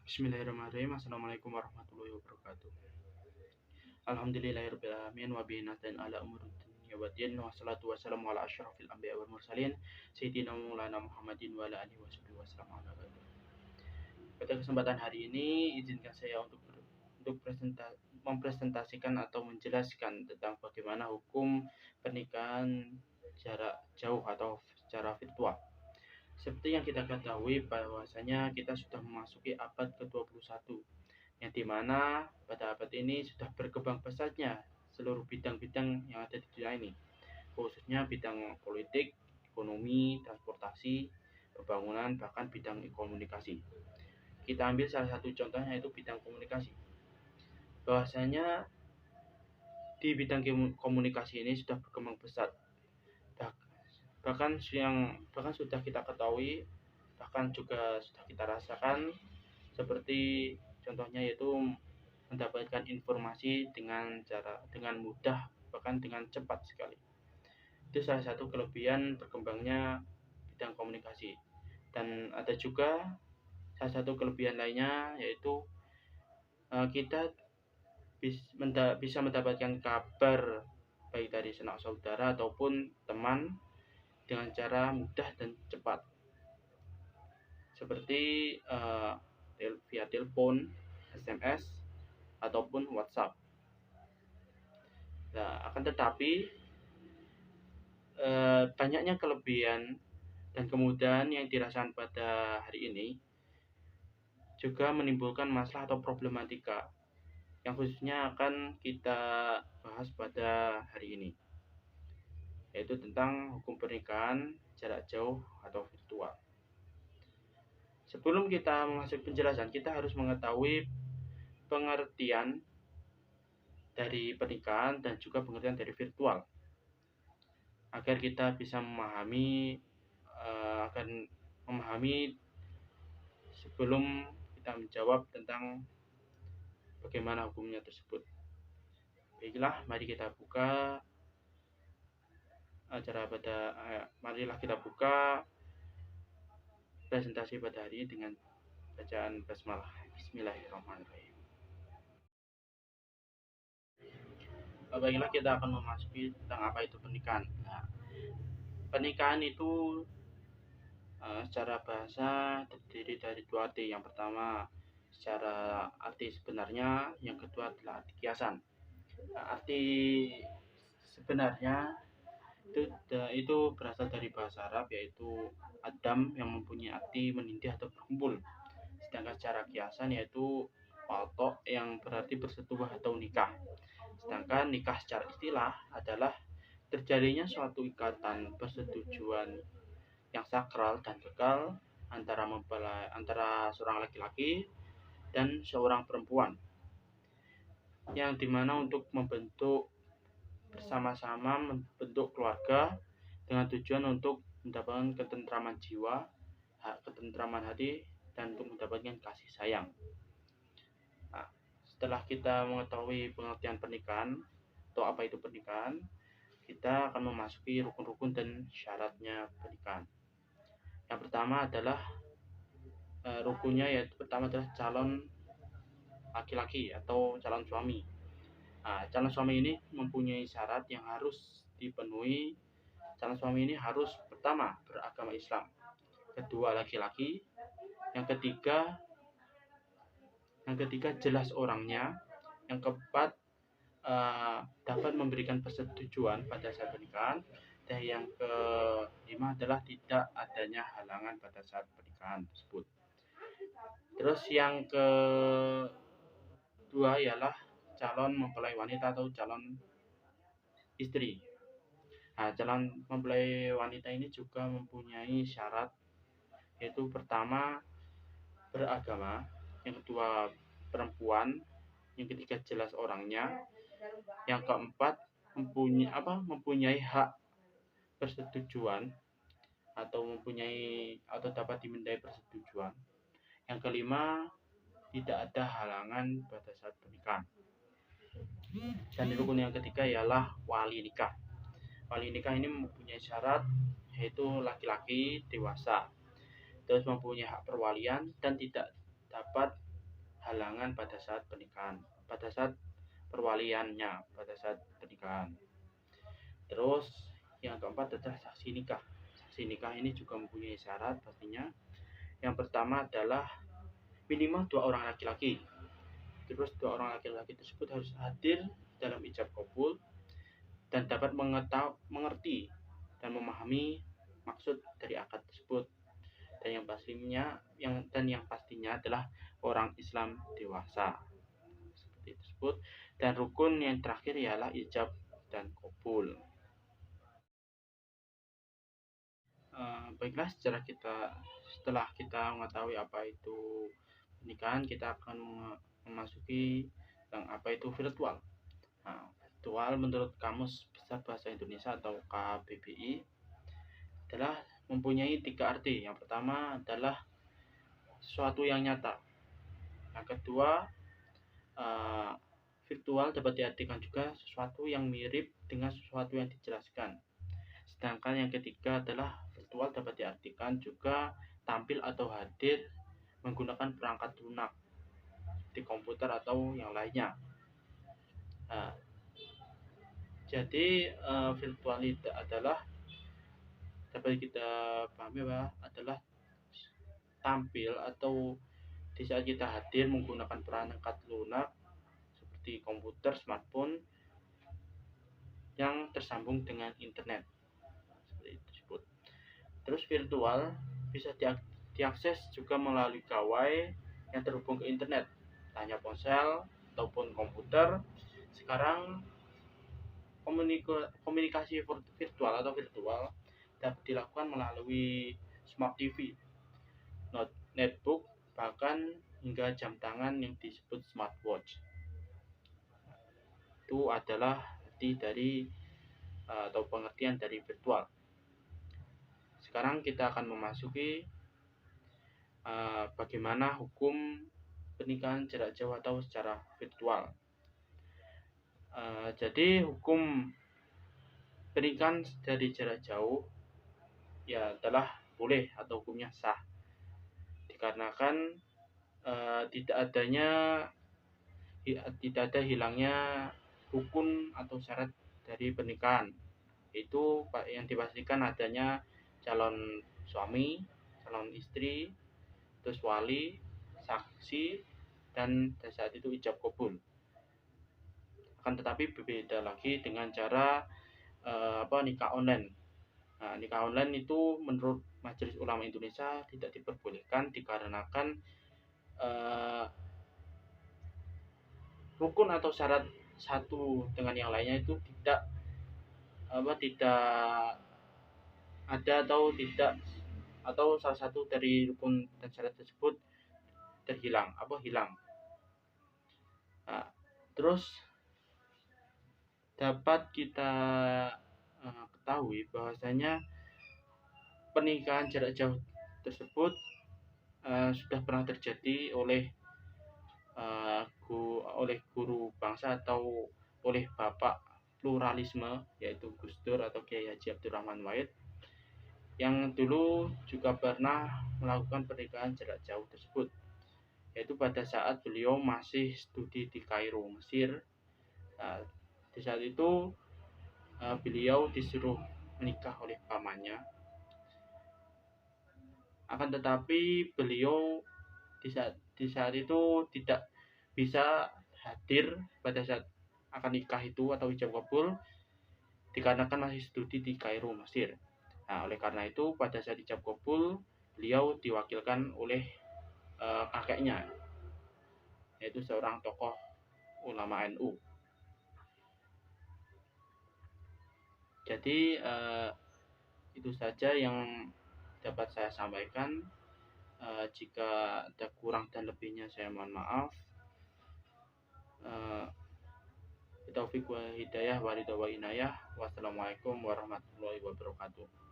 Bismillahirrahmanirrahim. Assalamualaikum warahmatullahi wabarakatuh. Alhamdulillahirabbil alamin wa bihi nasta'in ala umuri dunya waddin wassalatu wassalamu ala asyrafil anbiya'i wal mursalin sayyidina maulana Muhammadin wa ala alihi washabihi wasallam. Pada kesempatan hari ini izinkan saya untuk mempresentasikan atau menjelaskan tentang bagaimana hukum pernikahan jarak jauh atau secara virtual. Seperti yang kita ketahui bahwasanya kita sudah memasuki abad ke-21, yang dimana pada abad ini sudah berkembang pesatnya seluruh bidang-bidang yang ada di dunia ini, khususnya bidang politik, ekonomi, transportasi, pembangunan, bahkan bidang komunikasi. Kita ambil salah satu contohnya yaitu bidang komunikasi. Bahwasanya di bidang komunikasi ini sudah berkembang pesat. Bahkan sudah kita ketahui, bahkan juga sudah kita rasakan, seperti contohnya yaitu mendapatkan informasi dengan mudah, bahkan dengan cepat sekali. Itu salah satu kelebihan berkembangnya bidang komunikasi. Dan ada juga salah satu kelebihan lainnya yaitu kita bisa mendapatkan kabar baik dari sanak saudara ataupun teman dengan cara mudah dan cepat, seperti via telepon, SMS, ataupun WhatsApp. Nah, akan tetapi banyaknya kelebihan dan kemudahan yang dirasakan pada hari ini juga menimbulkan masalah atau problematika yang khususnya akan kita bahas pada hari ini, yaitu tentang hukum pernikahan jarak jauh atau virtual. Sebelum kita memasuki penjelasan, kita harus mengetahui pengertian dari pernikahan dan juga pengertian dari virtual, agar kita bisa memahami sebelum kita menjawab tentang bagaimana hukumnya tersebut. Baiklah, marilah kita buka presentasi pada hari ini dengan bacaan basmalah. Bismillahirrahmanirrahim. Baiklah, kita akan memasuki tentang apa itu pernikahan. Nah, pernikahan itu secara bahasa terdiri dari dua arti. Yang pertama secara arti sebenarnya, yang kedua adalah arti kiasan. Nah, arti sebenarnya itu berasal dari bahasa Arab, yaitu Adam, yang mempunyai arti menindih atau berkumpul. Sedangkan secara kiasan yaitu waltok, yang berarti bersetubuh atau nikah. Sedangkan nikah secara istilah adalah terjadinya suatu ikatan persetujuan yang sakral dan kekal antara seorang laki-laki dan seorang perempuan, yang dimana untuk bersama-sama membentuk keluarga dengan tujuan untuk mendapatkan ketentraman jiwa, ketentraman hati, dan untuk mendapatkan kasih sayang. Nah, setelah kita mengetahui pengertian pernikahan atau apa itu pernikahan, kita akan memasuki rukun-rukun dan syaratnya pernikahan. Yang pertama adalah rukunnya, yaitu pertama adalah calon laki-laki atau calon suami. Nah, calon suami ini mempunyai syarat yang harus dipenuhi. Calon suami ini harus pertama beragama Islam, kedua laki-laki, yang ketiga jelas orangnya, yang keempat dapat memberikan persetujuan pada saat pernikahan, dan yang kelima adalah tidak adanya halangan pada saat pernikahan tersebut. Terus yang kedua ialah calon mempelai wanita atau calon istri. Nah, calon mempelai wanita ini juga mempunyai syarat, yaitu pertama beragama, yang kedua perempuan, yang ketiga jelas orangnya, yang keempat mempunyai hak persetujuan atau dapat dimintai persetujuan, yang kelima tidak ada halangan pada saat pernikahan. Dan rukun yang ketiga ialah wali nikah. Wali nikah ini mempunyai syarat, yaitu laki-laki dewasa, terus mempunyai hak perwalian dan tidak dapat halangan pada saat pernikahan, pada saat perwaliannya, pada saat pernikahan. Terus yang keempat adalah saksi nikah. Saksi nikah ini juga mempunyai syarat pastinya. Yang pertama adalah minimal 2 orang laki-laki. Terus 2 orang laki-laki tersebut harus hadir dalam ijab kabul dan dapat mengerti dan memahami maksud dari akad tersebut. Dan yang pastinya adalah orang Islam dewasa. Seperti tersebut. Dan rukun yang terakhir ialah ijab dan kabul. Baiklah, setelah kita mengetahui apa itu pernikahan, kita akan memasuki yang apa itu virtual. Nah, virtual menurut Kamus Besar Bahasa Indonesia atau KBBI adalah mempunyai 3 arti. Yang pertama adalah sesuatu yang nyata. Yang kedua, virtual dapat diartikan juga sesuatu yang mirip dengan sesuatu yang dijelaskan. Sedangkan yang ketiga adalah virtual dapat diartikan juga tampil atau hadir menggunakan perangkat lunak di komputer atau yang lainnya. Nah, jadi virtual itu adalah dapat kita pahami bahwa adalah tampil atau di saat kita hadir menggunakan perangkat lunak seperti komputer, smartphone yang tersambung dengan internet. Seperti itu disebut. Terus virtual bisa diakses juga melalui gawai yang terhubung ke internet, hanya ponsel ataupun komputer. Sekarang komunikasi virtual dapat dilakukan melalui smart TV, netbook, bahkan hingga jam tangan yang disebut smartwatch. Itu adalah arti dari atau pengertian dari virtual. Sekarang kita akan memasuki bagaimana hukum pernikahan jarak jauh atau secara virtual. Jadi hukum pernikahan dari jarak jauh ya adalah boleh atau hukumnya sah, dikarenakan tidak ada hilangnya rukun atau syarat dari pernikahan. Itu yang dipastikan adanya calon suami, calon istri, terus wali, saksi, dan saat itu ijab kabul. Akan tetapi berbeda lagi dengan cara nikah online. Nah, nikah online itu menurut Majelis Ulama Indonesia tidak diperbolehkan dikarenakan rukun atau syarat satu dengan yang lainnya itu tidak ada atau salah satu dari rukun dan syarat tersebut hilang. Nah, terus dapat kita ketahui bahwasanya pernikahan jarak jauh tersebut sudah pernah terjadi oleh guru bangsa atau oleh bapak pluralisme, yaitu Gus Dur atau Kiai Haji Abdurrahman Wahid, yang dulu juga pernah melakukan pernikahan jarak jauh tersebut, yaitu pada saat beliau masih studi di Kairo, Mesir. Nah, di saat itu beliau disuruh menikah oleh pamannya. Akan tetapi beliau di saat itu tidak bisa hadir pada saat akan nikah itu atau ijab kabul dikarenakan masih studi di Kairo, Mesir. Nah, oleh karena itu pada saat ijab kabul beliau diwakilkan oleh kakeknya, yaitu seorang tokoh ulama NU. Jadi itu saja yang dapat saya sampaikan. Jika ada kurang dan lebihnya saya mohon maaf. Taufiq wa hidayah wa ridha wa inayah. Wassalamualaikum warahmatullahi wabarakatuh.